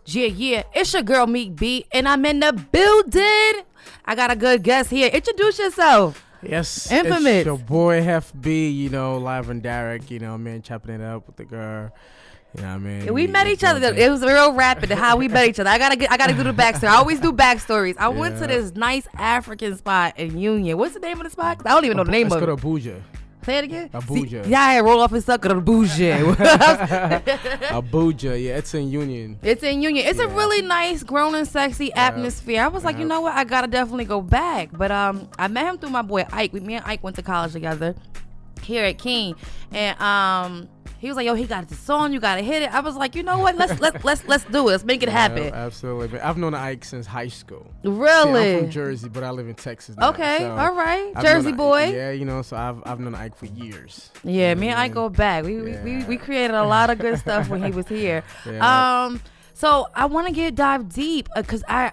Yeah, it's your girl Meek B, and I'm in the building. I got a good guest here. Introduce yourself. Yes, Infamous. It's your boy Heph B, live and direct, man, chopping it up with the girl. You know what I mean? Yeah, we met each other. It was real rapid how we met each other. I gotta do the backstory. I always do backstories. I went to this nice African spot in Union. What's the name of the spot? I don't even know the name of it. It's called Abuja. Say it again. Abuja. Yeah, I roll off and suck at Abuja. Abuja, yeah, it's in Union. It's in Union. It's a really nice, grown and sexy atmosphere. I was like, you know what? I gotta definitely go back. But I met him through my boy Ike. Me and Ike went to college together here at King, and he was like, yo, he got this song, you gotta hit it. I was like, you know what? Let's do it. Let's make it happen. Absolutely. I've known Ike since high school. Really? See, I'm from Jersey, but I live in Texas now. Okay, so all right. Jersey boy. Yeah, so I've known Ike for years. Yeah, me and Ike go back. We created a lot of good stuff when he was here. Yeah. So I want to dive deep because I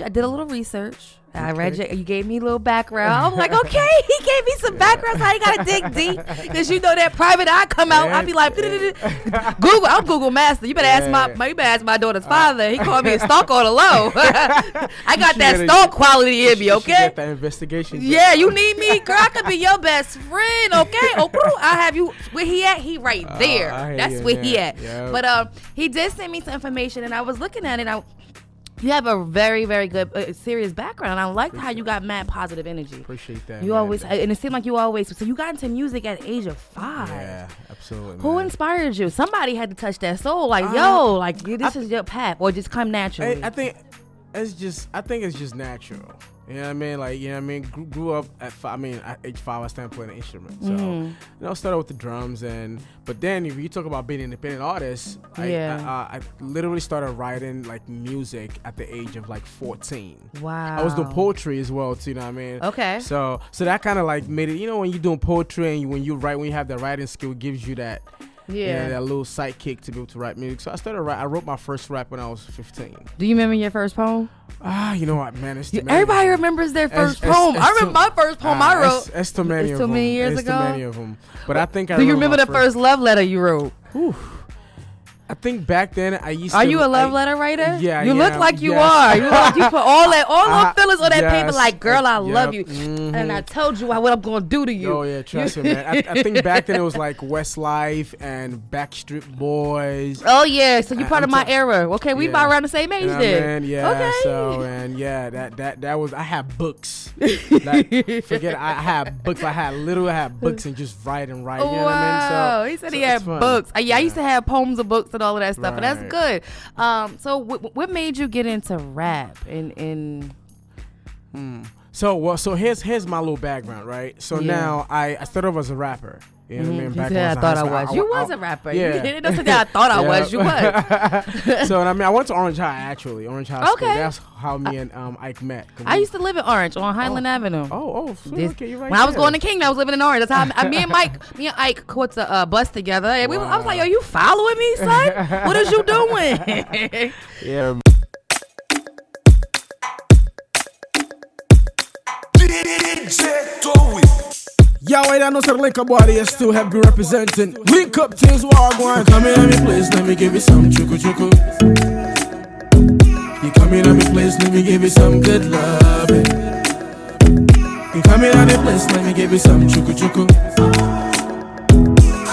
did a little research. I read you gave me a little background. I'm like, okay, he gave me some background, so I ain't gotta dig deep. Because that private eye come out, I'll be like, Google, I'm Google Master. You better ask my daughter's father. He called me a stalker on the low. I got that stalk quality in me, okay? Get that investigation. Yeah, you need me, girl. I could be your best friend, okay? I have you. Where he at? He right there. That's where he at. Yep. But he did send me some information, and I was looking at it. You have a very, very good, serious background. And I liked how you got mad positive energy. Appreciate that. You always, and it seemed like you always. So you got into music at the age of 5. Yeah, absolutely. Who inspired you? Somebody had to touch that soul. Like, this is your path, or just come naturally. I think it's just natural. You know what I mean? Like, grew up at 5. At age 5, I started playing an instrument. So, started with the drums, but then if you talk about being an independent artist, I literally started writing like music at the age of like 14. Wow. I was doing poetry as well too. You know what I mean? Okay. So that kind of like made it. When you're doing poetry and when you write, when you have that writing skill, it gives you that. Yeah, that little sidekick to be able to write music. So I wrote my first rap when I was 15. Do you remember your first poem? You know what, man? It's too many. Everybody remembers their first poem. I remember my first poem I wrote. It's too many of them. Too many years ago. Too many of them. But I think I. Do you remember the first love letter you wrote? Whew. I think back then I used to. Are you a love letter writer? Yeah, you look like you are. You put all those feelings on that paper, like, girl, I love you, and I told you what I'm gonna do to you. Oh yeah, trust me, man. I think back then it was like Westlife and Backstreet Boys. Oh yeah, so you part of my era. Okay, we about around the same age then. Man, yeah. Okay. So that was. I had books. I had books. I had books and just write. You know what I mean? He said he had books. I used to have poems of books and all of that stuff, and that's good. So what made you get into rap? So here's my little background, right? So now I started off as a rapper. You know what I mean? Back I thought I was. You was a rapper. Yeah. You didn't say that I thought I was. You was. So I went to Orange High, actually. Orange High School. That's how me and Ike met. I used to live in Orange on Highland Avenue. Okay, you're right. When I was going to King, I was living in Orange. That's how me and Ike caught the bus together. And I was like, yo, you following me, son? What is you doing? Yeah. Yo, I don't know so like a body, I still have be representing. Link up things while going. Come in at me place, let me give you some chuku chuku. You come in at me place, let me give you some good love. You come in at me place, let me give you some chuku chuku.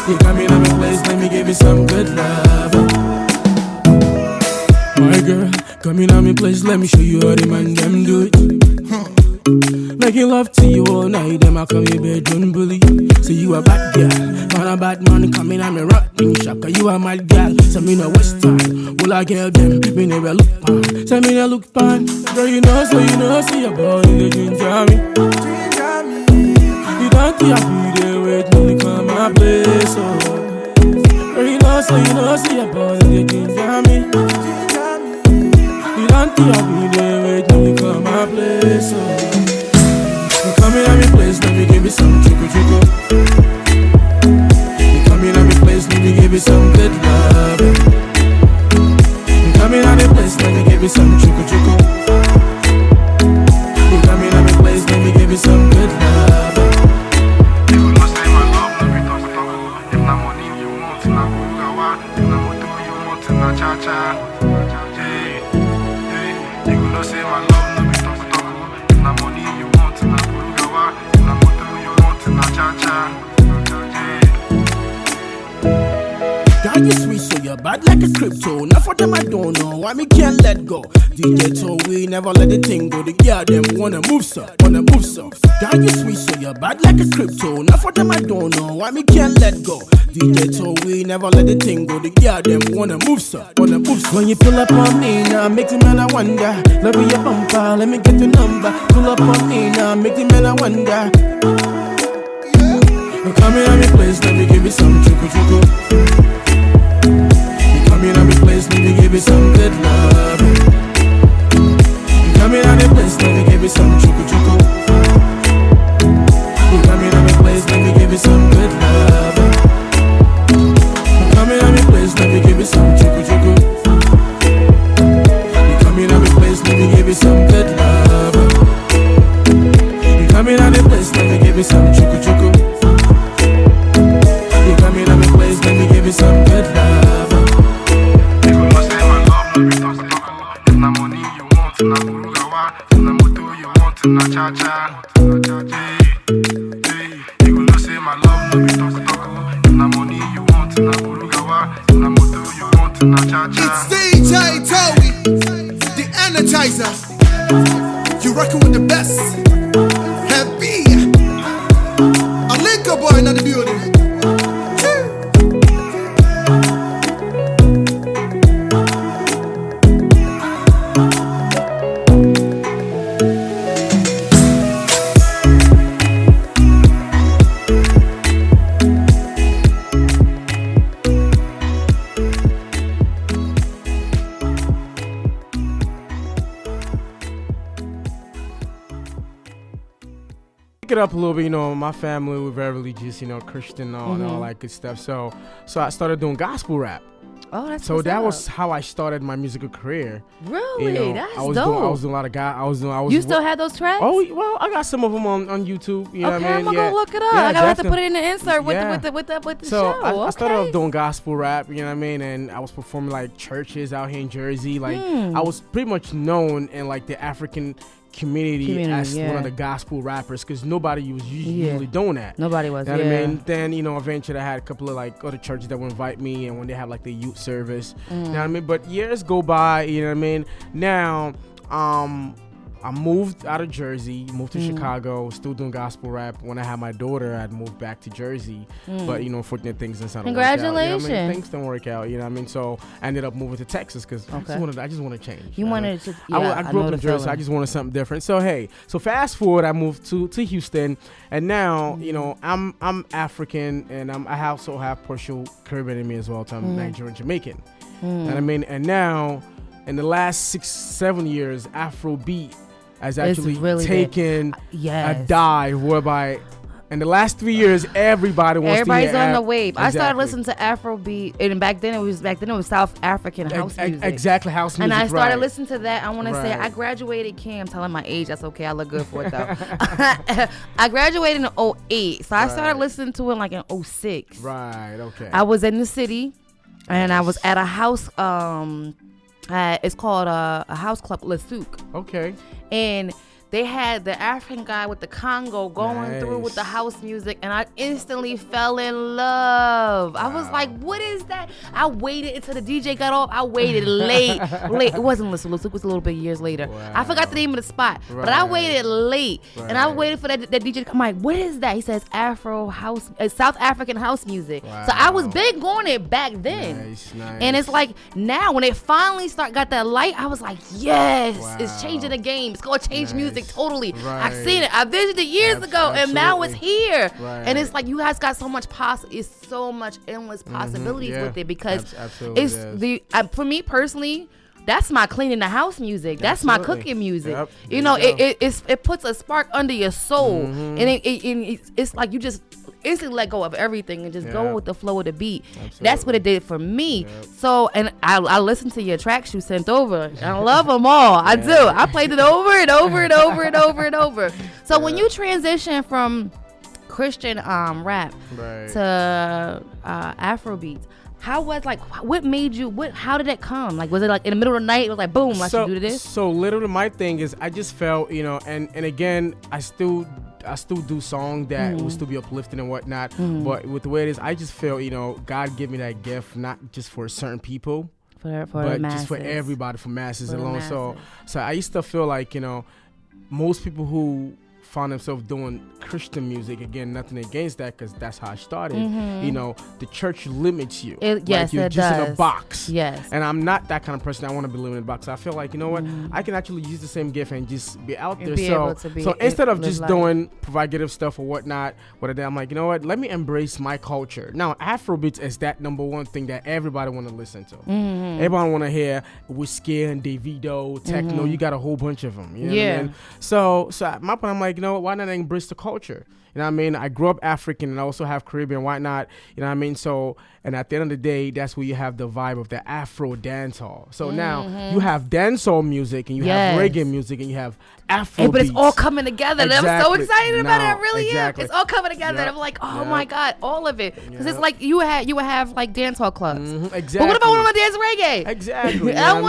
You come in at me place, let me give you some good love. My girl, come in at me place, let me show you how the man them do it. Making love to you all night, them I call you bedroom bully. So you a bad girl, not a bad man. Coming at me rocking shaka, you a mad girl. So me no waste time, all I girl them, me never look pan. So me no look pan, girl you know, see your body, they ginger me. You don't think I be there wait when you come my place, oh. Girl you know, see your body, they ginger me. You don't think I be there wait when you come my place, oh. You come in at me place, let me give you some chuku chuku. You come in at me place, let me give you some good love. You come in at me place, let me give you some chuku chuku. You come in at me place, let me give you some good love. If you must say my love, let me talk. If na money you want, na bugawa. If na motor you want, na cha cha. Girl, you sweet, so you're bad like a crypto. Now for them I don't know why me can't let go. DJ told we never let the thing go. The girl them wanna move so, wanna move so. Girl, you sweet, so you're bad like a crypto. Now for them I don't know why me can't let go. DJ told we never let the thing go. The girl them wanna move so, wanna move so. When you pull up on me now, make the man I wonder. Love me your bumper, let me get your number. Pull up on me now, make the man I wonder. You come in at me place, let me give you some chuku chuku. Come in at me place, let me give you some good love. You come in at me place, let me give you some chuku chuku. You come in at me place, let me give you some good love. You come in at me place, let me give you some chuku chuku. You come in at me place, let me give you some good love. You come in at me place, let me give you some chuku chuku. You come in at me place, let me give you some good love. Na Burugawa, na moto you want, na cha cha. You gonna say my love no be talk. Na money you want, na Burugawa, na moto you want, na cha cha. It's DJ Towie, the Energizer. You rockin' with the best. Heph B, a linker boy in the building. It up a little bit, my family, we're very religious, Christian and all that good stuff. So I started doing gospel rap. Oh, that's so what's that up. was how I started my musical career. Really? That's I was dope. I was doing a lot of You still have those tracks? Oh well, I got some of them on YouTube. You know what I mean? I'm gonna go look it up. Yeah, I gotta have to put it in the insert with the so show. I started off doing gospel rap. You know what I mean? And I was performing like churches out here in Jersey. Like I was pretty much known in like the African community as one of the gospel rappers because nobody was usually doing that. Nobody was. You know what I mean? Then eventually I had a couple of like other churches that would invite me, and when they have like the youth service, you know what I mean. But years go by, you know what I mean. Now, I moved out of Jersey, moved to Chicago, still doing gospel rap. When I had my daughter, I'd moved back to Jersey. But, unfortunate things didn't work out. Congratulations. Things don't work out, you know what I mean? So I ended up moving to Texas because I just want to change. You wanted to, I grew up in Jersey, so I just wanted something different. So, so fast forward, I moved to Houston. And now, I'm African, and I also have partial Caribbean in me as well. So I'm Nigerian and Jamaican. And I mean, and now, in the last 6-7 years, Afro-beat has actually really taken a dive whereby in the last 3 years everybody's on the wave. Exactly. I started listening to Afrobeat, and back then it was South African house music. Exactly, house music. And I started listening to that. I want to say I graduated. I'm telling my age. That's okay. I look good for it though. I graduated in 2008, so I started listening to it like in 2006. Right. Okay. I was in the city, and I was at a house. It's called a house club, Le Souk. Okay. And they had the African guy with the Congo going through with the house music, and I instantly fell in love. Wow. I was like, what is that? I waited until the DJ got off. I waited late. It wasn't Le Souk. It was a little bit years later. Wow. I forgot the name of the spot, but I waited late, and I waited for that DJ to come. I'm like, what is that? He says Afro house, South African house music. Wow. So I was big on it back then. Nice. And it's like now when it finally got that light, I was like, yes, it's changing the game. It's gonna change music. Totally. Right. I've seen it. I visited it years ago, and now it's here. Right. And it's like you guys got so much it's so much endless possibilities with it because it's for me personally, that's my cleaning the house music. That's my cooking music. Yep. It puts a spark under your soul, and it's like you just instantly let go of everything and just go with the flow of the beat. Absolutely. That's what it did for me. Yep. So, and I listened to your tracks you sent over. I love them all. I do. I played it over and over and over and over and over. So when you transition from Christian rap to Afrobeats, what made you, how did that come? Like, was it like in the middle of the night? It was like, boom, I should do this? So literally my thing is I just felt, and again, I still do songs that will still be uplifting and whatnot. But with the way it is, I just feel, you know, God gave me that gift not just for certain people, but just for everybody, for masses alone. So I used to feel like, you know, most people who found themselves doing Christian music, again, nothing against that, because that's how I started. You know, the church limits you. Yes, you're it just does. in a box. Yes. And I'm not that kind of person. I want to be living in a box. I feel like, you know what, I can actually use the same gift and just be out there. So instead of just doing provocative stuff or whatnot, I'm like, you know what, let me embrace my culture. Now, Afrobeats is that number one thing that everybody want to listen to. Everybody want to hear Whiskey and Davido, techno. You got a whole bunch of them. You know what I mean? So at my point, I'm like, you know what, why not embrace the culture? You know what I mean? I grew up African and I also have Caribbean, why not? You know what I mean? So, and at the end of the day, that's where you have the vibe of the Afro-Dancehall. So now you have dancehall music and you have reggae music and you have Afro but it's all coming together. Exactly. And I'm so excited about it. I really am. It's all coming together. I'm like, oh my God, all of it. Because it's like you would have like dancehall clubs. Exactly. But what if I want to dance reggae? Exactly. I don't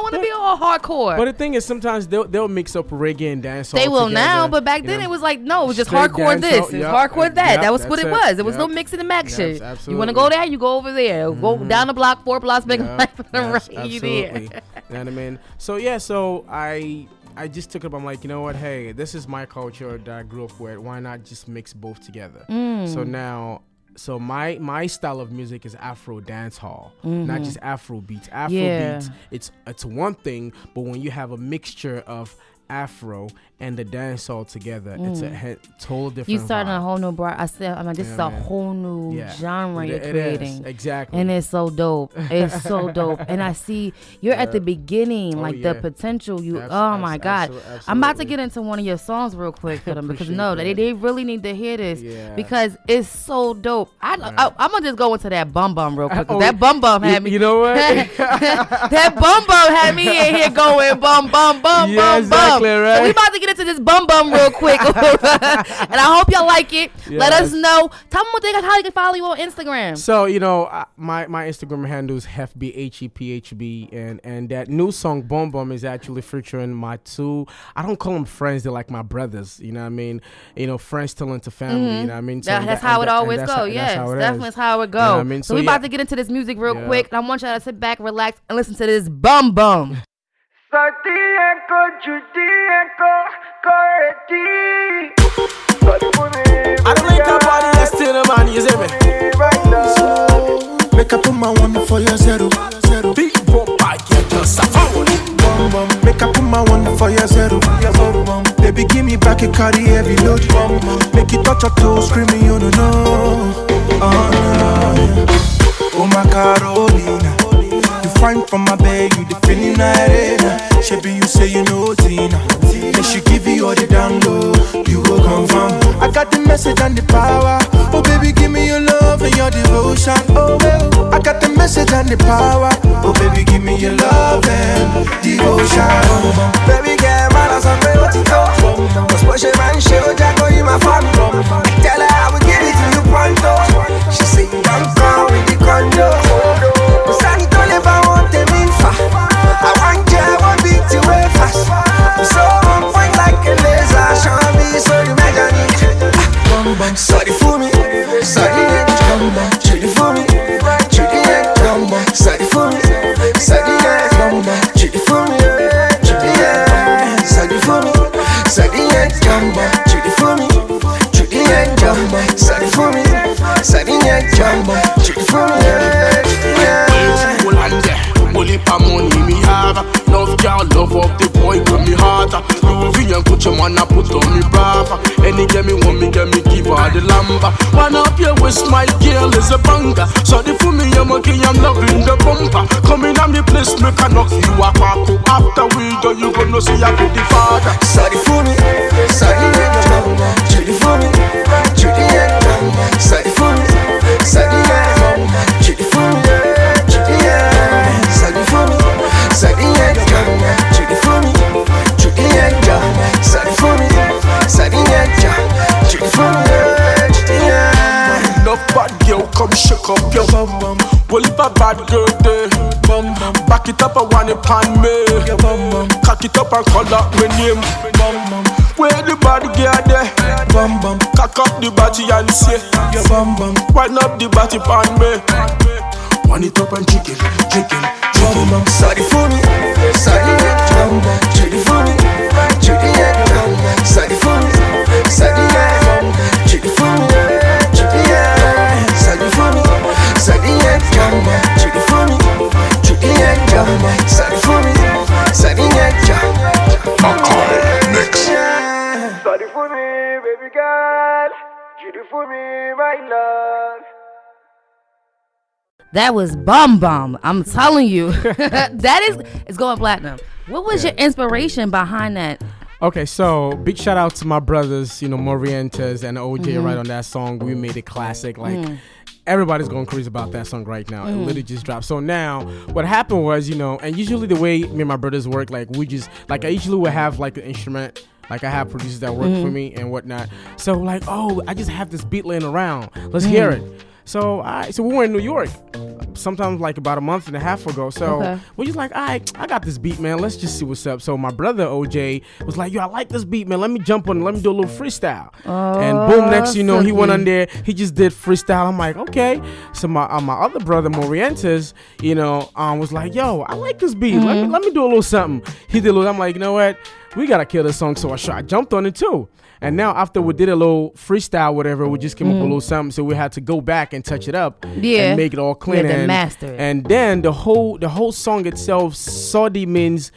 want to be all hardcore. But the thing is, sometimes they'll mix up reggae and dancehall. They will together, now, but back then it was like, no, it was just Straight hardcore this, dancehall, it was hardcore that. That was what it was. There was no Yep. mixing and matching. Yes, You want to go there, you go over there. Go down the block, 4 blocks, make a life for the right. You Absolutely. there. You know what I mean? So yeah, so I just took it up. I'm like, you know what? Hey, this is my culture that I grew up with. Why not just mix both together? So now, my style of music is Afro-Dancehall, not just Afro-beats. Afro-beats, it's one thing, but when you have a mixture of Afro and the dancehall together, it's a total different. You starting vibe. a whole new this is a whole new genre you're creating. Is, exactly. And it's so dope. It's so dope. And I see you're at the beginning, like the potential. Oh my God. Absolutely. I'm about to get into one of your songs real quick for them because they really need to hear this because it's so dope. I'm gonna just go into that bum bum real quick. That bum bum had me. You know what? That bum bum had me in here going bum bum bum bum bum. Right. So we about to get into this bum bum real quick. And I hope y'all like it. Yes. Let us know. Tell them how they can follow you on Instagram. So, you know, my Instagram handle is Heph B, HEPHB, and that new song Bum Bum is actually featuring my two, I don't call them friends, they're like my brothers, you know what I mean? You know, friends telling to family, you know what I mean? So that's how it always goes. Yes, definitely is how it goes. You know I mean? So we about to get into this music real quick, and I want y'all to sit back, relax, and listen to this Bum Bum. I don't like a body, I still a man, you see me? Make up put my one for your zero. Big bump, I get just a phone. Make up put my one for your zero. Baby, give me back a carry heavy load. Make it touch your toes, screaming, you don't know. Oh my Carolina, you fine from my bed, you the feeling arena. Shebi, you say you know Tina. Then she give you all the down low, you go confirm. I got the message and the power. Oh baby, give me your love and your devotion. Oh well, I got the message and the power. Oh baby, give me your love and devotion. Baby girl, man, I'm sorry what you talk. Cause push a man, show Jack, oh you my fan. I tell her I will give it to you pronto. She say I'm gone with the condo. But I don't ever want them in far. I want you, I want beat you way fast. So on point like a laser. Show me so you measure me. Sorry for me, sorry, Judy for me, Judy, sorry for me, sorry, Judy for me, Judy, sorry for me, sorry, Judy for me, Judy, sorry for me, sorry, Judy for me, Only pa money me have. Love girl, love up the boy to me heart. Louis and put your man put on me brava. Any get me want me get me give her the lamba. One up your waist, my girl is a banger. Sorry for me, I'm okay, I'm loving the bumper. Coming on the place, make a knock you a pack. After we go, you gonna see I be the father. sorry for me, sorry, Judy for me, Judy, sorry for me, sorry, Judy for me, Judy, sorry for me, sorry, Judy for me, Judy, sorry for me, sorry, Judy for me, Enough bad girl, come shake up your bum bum. Well, if a bad girl there, bum bum. Back it up, I want it pan me. Cock it up and call out my name. Bum bum. Where the bad girl there, bum bum bum. Cock up the body and say your bum bum. Wind up the body pan me. Wind it up and chicken, chicken, chicken. Sorry for me, sorry yeah, bum bum. Chicken for me, chicken yeah. Sorry for me, sorry yeah. Chicken for me, chicken yeah. Sorry for me, sorry yeah. Chicken for me, chicken yeah. Sorry for me, sorry yeah. Next. Sorry for me, baby girl. Chicken for me, my love. That was Bum Bum. I'm telling you. It's going platinum. What was your inspiration behind that? Okay, so big shout out to my brothers, Morientes and OJ right on that song. We made it classic. Everybody's going crazy about that song right now. It literally just dropped. So now what happened was, and usually the way me and my brothers work, I usually would have an instrument. I have producers that work for me and whatnot. So I just have this beat laying around. Let's hear it. So we were in New York, sometimes about a month and a half ago. So we're just I got this beat, man. Let's just see what's up. So my brother OJ was like, yo, I like this beat, man. Let me jump on it. Let me do a little freestyle. And boom, next he went on there. He just did freestyle. I'm like, okay. So my other brother Morientes, was like, yo, I like this beat. Let me do a little something. He did a little. I'm like, you know what? We gotta kill this song. So I jumped on it too. And now after we did a little freestyle, whatever, we just came up with a little something. So we had to go back and touch it up and make it all clean. And master it. And then the whole song itself, Saudi means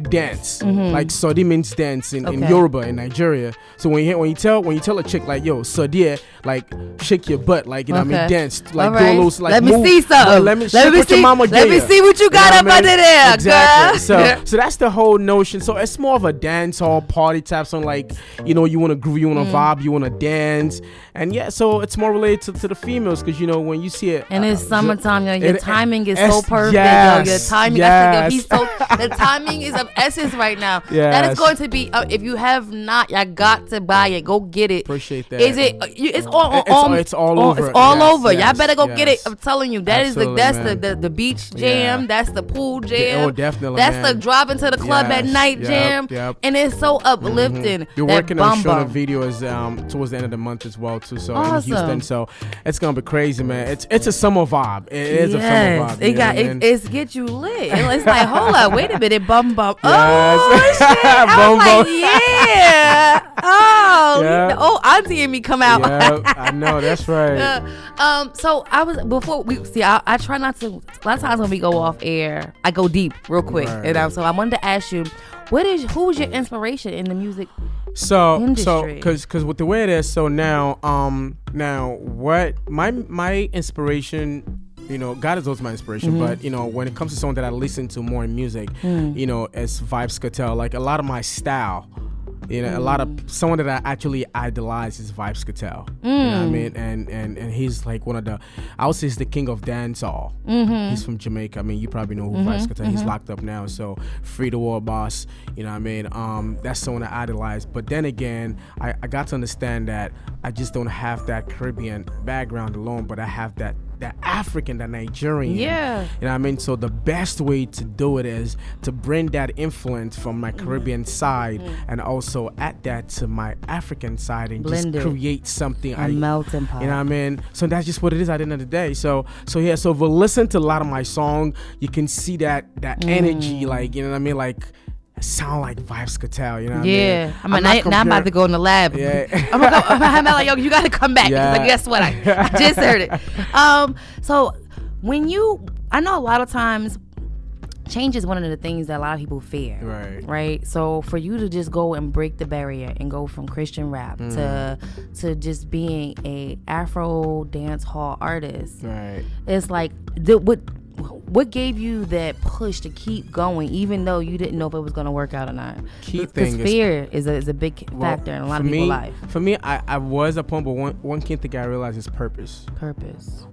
dance. Saudi means dance in Yoruba in Nigeria. So when you tell a chick yo, Saudi, shake your butt, dance, do a little let me move. see something. Let me see what your mama Let me see what you got up under there, exactly. girl. So that's the whole notion. So it's more of a dance hall party type song, you want to groove, you want to vibe, you want to dance. And yeah, so it's more related to the females because when you see it, and it's summertime, your timing is so perfect. Yes, your timing, the timing is of essence right now. Yes. That is going to be. If you have not, you got to buy it. Go get it. Appreciate that. Is it? It's all over. It's all over. It's all over. Yes, Y'all better go get it. I'm telling you, that's the beach jam. Yeah. That's the pool jam. Definitely. That's the driving to the club at night jam. Yep. And it's so uplifting. You're working on shooting a video towards the end of the month as well too. So in Houston, so it's gonna be crazy, man. It's a summer vibe. It is a summer vibe. It's get you lit. It's like, hold up, wait a minute, bum. Yes. Oh shit! I was like, yeah. Oh, auntie and me come out. Yeah, I know that's right. So I was before we see. I try not to. A lot of times when we go off air, I go deep real quick, right. and so I wanted to ask you, who was your inspiration in the music? So because with the way it is, so now what my inspiration, God is also my inspiration, but when it comes to something that I listen to more in music, it's Vybz Kartel. A lot of my style, a lot of someone that I actually idolize is Vybz Kartel. You know what I mean? And he's one of the, I would say he's the king of dancehall. He's from Jamaica. I mean, you probably know who Vybz Kartel. He's locked up now, so free the war boss. You know what I mean? That's someone I idolize. But then again, I got to understand that I just don't have that Caribbean background alone, but I have that African, that Nigerian. Yeah. You know what I mean? So the best way to do it is to bring that influence from my Caribbean side and also add that to my African side and Blend just it. create something. A melting pot. You know what I mean? So that's just what it is at the end of the day. So yeah, so if you listen to a lot of my song, you can see that energy, you know what I mean? Sound like Vybz Kartel, you know what I mean? Now I'm about to go in the lab. Yeah. I'm like, yo, you got to come back. Yeah. Like, guess what? I just heard it. So I know a lot of times change is one of the things that a lot of people fear. Right. So for you to just go and break the barrier and go from Christian rap to just being a Afro-Dancehall artist. Right. It's like, what gave you that push to keep going, even though you didn't know if it was going to work out or not? Because fear is a big factor in a lot of people's life. For me, I was a point, but one key thing I realized is purpose.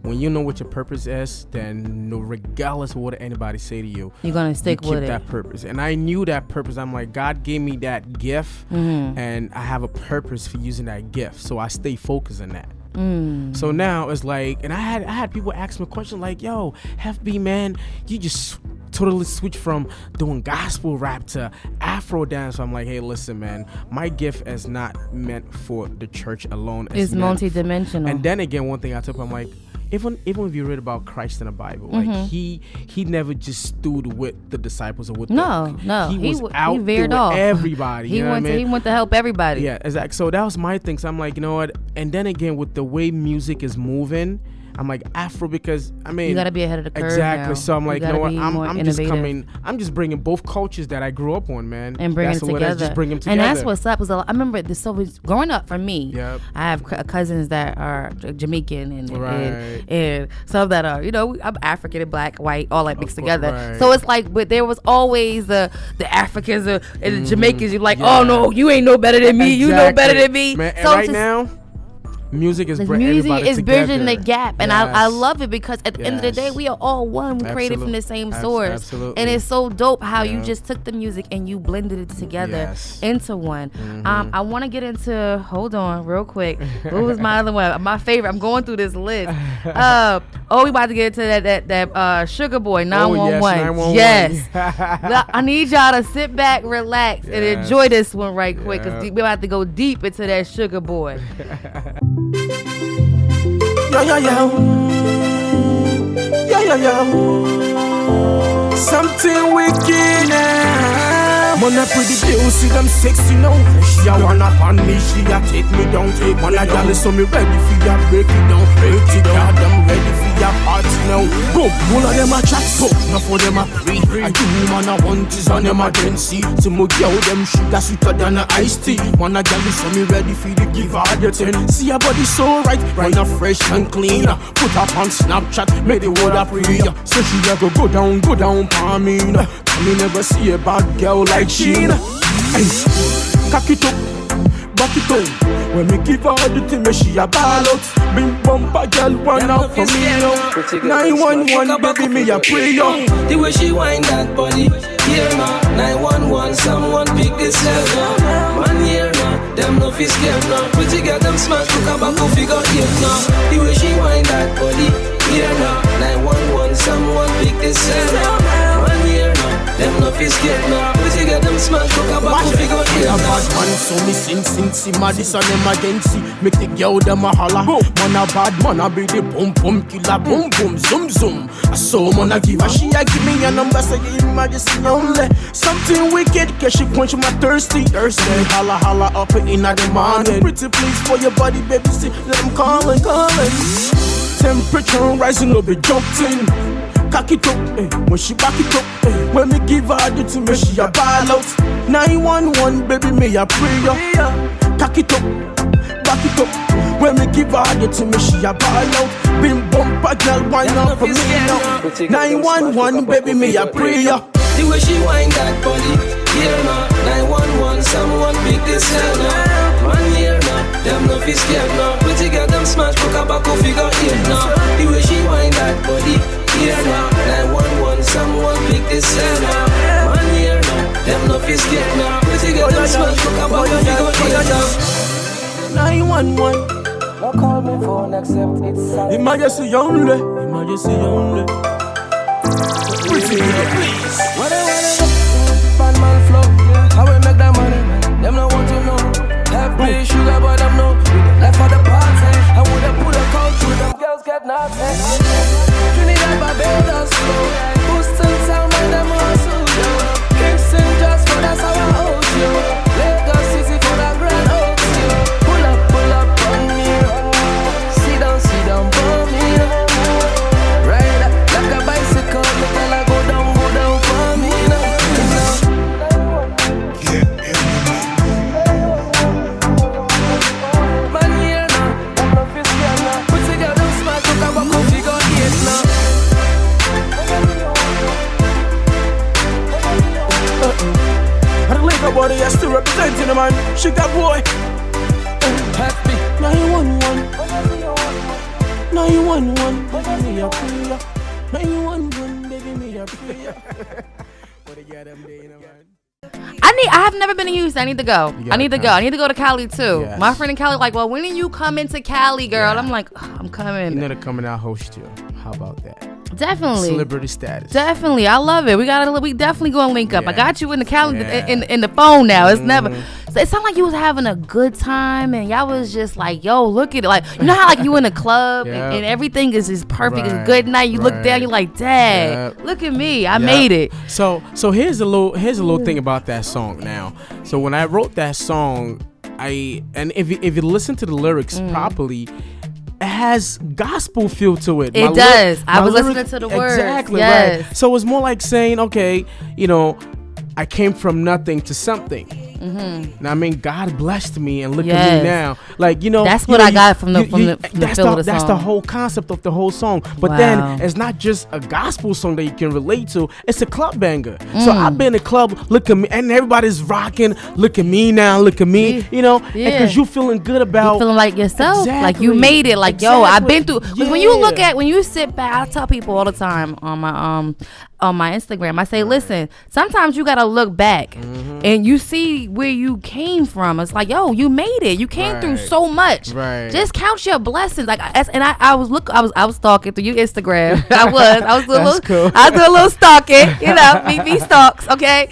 When you know what your purpose is, then regardless of what anybody say to you, you're going to stick with it. Keep that purpose. And I knew that purpose. I'm like, God gave me that gift, and I have a purpose for using that gift. So I stay focused on that. So now it's like, and I had people ask me questions like, yo, Heph B, man, you just totally switched from doing gospel rap to Afro dance. So I'm like, hey, listen, man, my gift is not meant for the church alone. It's multi-dimensional. And then again, one thing I told him, I'm like, even if you read about Christ in the Bible, like he never just stood with the disciples or with he was out veered off everybody. He went to help everybody. Yeah, exactly. So that was my thing. So I'm like, you know what? And then again, with the way music is moving, I'm like Afro, because I mean, you gotta be ahead of the curve. Exactly. Now. So I'm like, you know what? I'm just bringing both cultures that I grew up on, man, and bringing it together. Just bring them together. And that's what's up. I remember this. So growing up for me, yep. I have cousins that are Jamaican and some that are, I'm African and black, white, all like mixed together. Right. So it's like, but there was always the Africans and the Jamaicans. You're like, oh no, you ain't no better than me. Exactly. You know better than me. Man, so right now. Music is bridging the gap, and yes. I love it, because at the end of the day, we are all one. We created from the same source, absolutely. And it's so dope how you just took the music and you blended it together into one. I want to get into. Hold on, real quick. What was my other one? My favorite. I'm going through this list. We about to get into that Sugar Boy 911. Yes. I need y'all to sit back, relax, and enjoy this one right quick, because we about to go deep into that Sugar Boy. Something wicked now. Man, I pretty girl, see them sexy now. She a wanna pan me, she a take me down. Man, a gal so me ready for ya, break it down. I'm ready for ya party now. Go, all of them a chat, so enough for them a free. And you man a want is on them a dance. So mo girl them sugar sweeter than a iced tea. Man, a gal so me ready for the give her the 10. See her body so right now fresh and clean. Put her on Snapchat, make the world a prayer. So she a go down, for me. Me never see a bad girl like Sheena. Hey, cock it up, back it up. When me give her the thing, she a ball out. Bing bumper girl, one out for me now. 911, baby, me a pray yo. The way she wind that body, here now. 911, someone pick this cell now. Man here now, them no fi scared now. Pretty girl, them smart, look about go figure here now. The way she wind that body, here now. 911, someone pick this cell now. Man here now, them no fi scared now. Pretty girl, them smart, look about go figure here now. Bad man, so me sing, this an emergency. Make the girl them a holla. Man a bad man, I be the boom killer, boom zoom. I saw man a give her, she a give me a number, say emergency only. Something wicked, cause she quench my thirsty. Holla up in the morning. Pretty please for your body, baby, see them calling. Temperature rising up, be jumped in. Cock it up, when she back it up, when me give her the thing, me she a ball out. 911, baby, me a prayer. Cock it up, back it up, when me give her the thing, me she a ball out. Bim bumper girl, wine up for me now. 911, baby, me a prayer. The way she wind that body, here now. 911, someone pick this cell now. Man here now, them no fi scared now. Pretty girl, them smash, book a back, go figure here now. The way she wind that body, here now. 911, someone pick this cell now. Man here now, them no fi scared now. Pretty girl, them smash, book a back, go figure here now. 911. Don't call me phone, accept it. Emergency only. Pretty girl, please. What they bad man flow, how we make that money, them no want to know. Heph B, sugar, but them know. Left for the party, I woulda pull a coat through, them girls get nothing. Trinidad, Barbados, flow. Houston, Sound, and them hustle, yo. Kingston, just for that's how I hold you. Lagos City for that grand oaks, yo. Pull up on me. Sit down for me. Ride like a bicycle, look like I go down for me. Body is still representing the man. Sugar boy. Heph B. 911. 911. Baby, me a prayer. 911. Baby, me a prayer. What they got them doing, man? I have never been to Houston. I need to go. I need to go to Cali too. Yes. My friend in Cali like, well, when are you coming to Cali, girl? I'm like, I'm coming. You know to come and I'll host you. How about that? Definitely. Celebrity status. Definitely. I love it. We definitely gonna link up. Yeah. I got you in the calendar, Yeah. in the phone now. It's never. So it sounded like you was having a good time, and y'all was just like, yo, look at it. Like, you know how like you in a club and everything is just perfect. It's a good night. You look down, you're like, dang, look at me. I made it. So here's a little thing about that song now. So when I wrote that song, if you listen to the lyrics properly, it has gospel feel to it. It does. I was listening to the words. Exactly, yes. right. So it's more like saying, okay, I came from nothing to something. Now, I mean, God blessed me, and look at me now. Like, that's what I got from the feel of the song. That's the whole concept of the whole song. But then it's not just a gospel song that you can relate to. It's a club banger. So I've been in a club, look at me, and everybody's rocking. Look at me now, look at me. Because you feeling good about, you feeling like yourself, exactly. Like you made it. Like yo, I've been through. When you sit back, I tell people all the time on my Instagram, I say, listen, sometimes you gotta look back and you see where you came from. It's like, yo, you made it. You came through so much. Right. Just count your blessings. Like, I was stalking through your Instagram. I was doing a little stalking. Meek B stalks. Okay.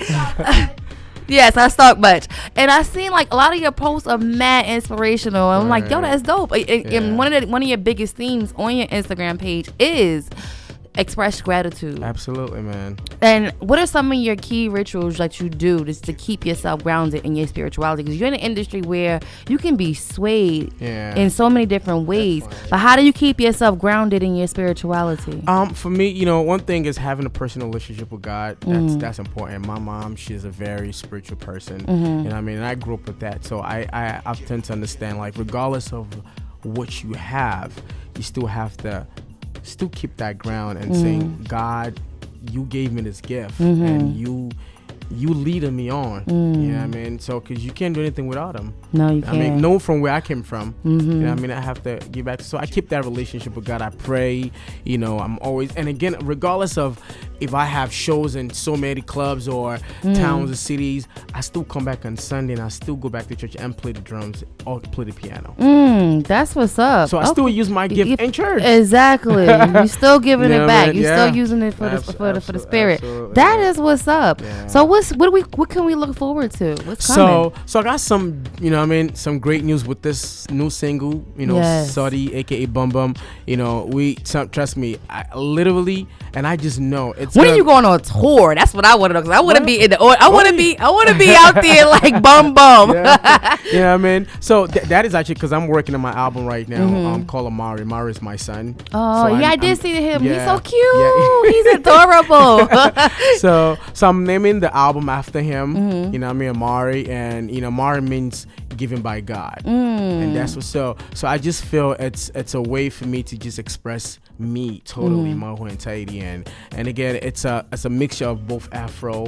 Yes, I stalk much, and I seen like a lot of your posts are mad inspirational. I'm like, yo, that's dope. And one of your biggest themes on your Instagram page is express gratitude. Absolutely, man. And what are some of your key rituals that you do just to keep yourself grounded in your spirituality? Because you're in an industry where you can be swayed in so many different ways. But how do you keep yourself grounded in your spirituality? For me, one thing is having a personal relationship with God. That's important. My mom, she's a very spiritual person. And I mean, I grew up with that. So I tend to understand, like, regardless of what you have, you still have to still keep that ground and saying, God, you gave me this gift and you leading me on. You know what I mean? So, because you can't do anything without him. No, you can't. I mean, know from where I came from. You know what I mean? I have to give back. So I keep that relationship with God. I pray. I'm always, and again, regardless of if I have shows in so many clubs or towns or cities, I still come back on Sunday and I still go back to church and play the drums or play the piano. That's what's up. So I still use my gift in church. Exactly. You're still giving it back. You're Yeah. still using it for the spirit. Absolutely. That is what's up. Yeah. So what can we look forward to? What's coming? So I got some, some great news with this new single, Saudi, aka Bum Bum. Trust me, I literally, and I just know it's. When are you going on tour? That's what I want to know. Cause I want to be in the. I want to be out there like Bum Bum. Yeah. You know what I mean? So that is actually because I'm working on my album right now. Called Amari. Amari is my son. Oh, so I did see him. Yeah, he's so cute. Yeah. He's adorable. So I'm naming the album after him. You know what I mean? Amari, and Amari means given by God, and that's what. So I just feel it's a way for me to just express me totally, my whole entirety, and again, it's a mixture of both Afro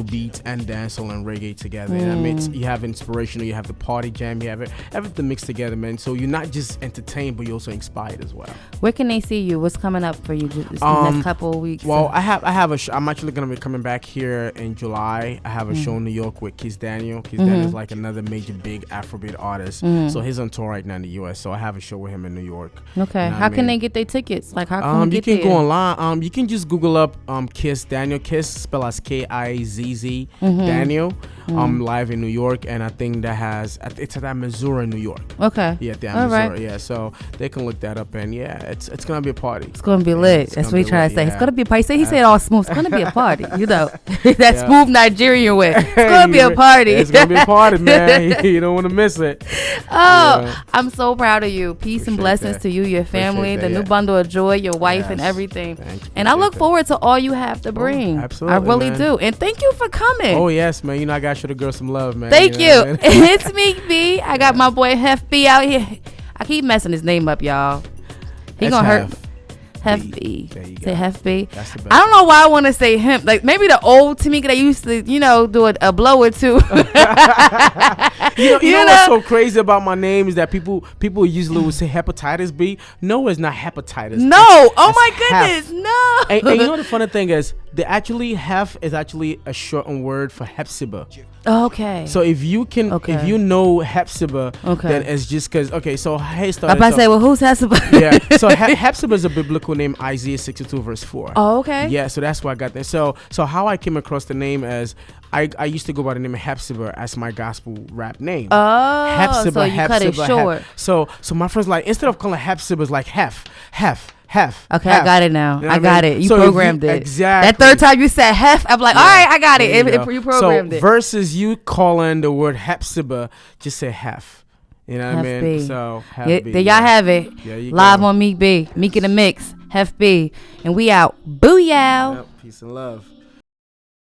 beats and dancehall and reggae together. And I mean, you have inspirational, you have the party jam, you have everything mixed together, man. So you're not just entertained, but you're also inspired as well. Where can they see you? What's coming up for you this next couple of weeks? Well, I have a show. I'm actually gonna be coming back here in July. I have a show in New York with Kiss Daniel. Kiss Daniel is like another major big Afrobeat artist. So he's on tour right now in the US. So I have a show with him in New York. Okay. How can they get their tickets? Like, how can you can go online. You can just Google up Kiss Daniel. Kiss spell as Kizz Daniel. Live in New York, and I think it's at Missouri, New York. Okay. Yeah, at Missouri. Right. Yeah, so they can look that up, and it's gonna be a party. It's gonna be lit. That's what he trying to say. It's gonna be a party. He said it all smooth. It's gonna be a party. That smooth Nigerian way. It's gonna be a party. It's gonna be a party, man. You don't want to miss it. I'm so proud of you. Peace and blessings to you, your family, the new bundle of joy, your wife, and everything. And I look forward to all you have to bring. Absolutely, I really do. And thank you for coming. Oh yes, man. I gotta show the girl some love, man. Thank you. It's Meek B. I got my boy Heph B out here. I keep messing his name up, y'all. He gonna hurt. Heph B. Say Heph B. That's the best. I don't know why I want to say him. Like maybe the old Tamika that used to, do a blow or two. you know what's so crazy about my name is that people usually will say hepatitis B. No, it's not hepatitis. No. Oh my goodness. No. And you know the funny thing is, Heph is actually a shortened word for Hepzibah. Okay. So if you know Hepzibah, Okay. then it's just because. Okay, so hey, I'm about to say, well, who's Hepzibah? Yeah. So Hepzibah is a biblical name, Isaiah 62 verse 4. Oh, okay. Yeah. So that's why I got that. So how I came across the name as I used to go by the name of Hepzibah as my gospel rap name. Oh, Hepzibah, so you cut it short. So my friends like, instead of calling Hepzibah, it's like Heph. Okay, I got it now. You know I got it. You so programmed it. Exactly. That third time you said Heph, I'm like, all right, I got it. You programmed so it. Versus you calling the word Hepzibah, just say Heph. You know what I mean? B. So Heph B. There y'all have it. Yeah, you Live go. on Meek B. Meek in the Mix. Heph B. And we out. Booyah. Yep, peace and love.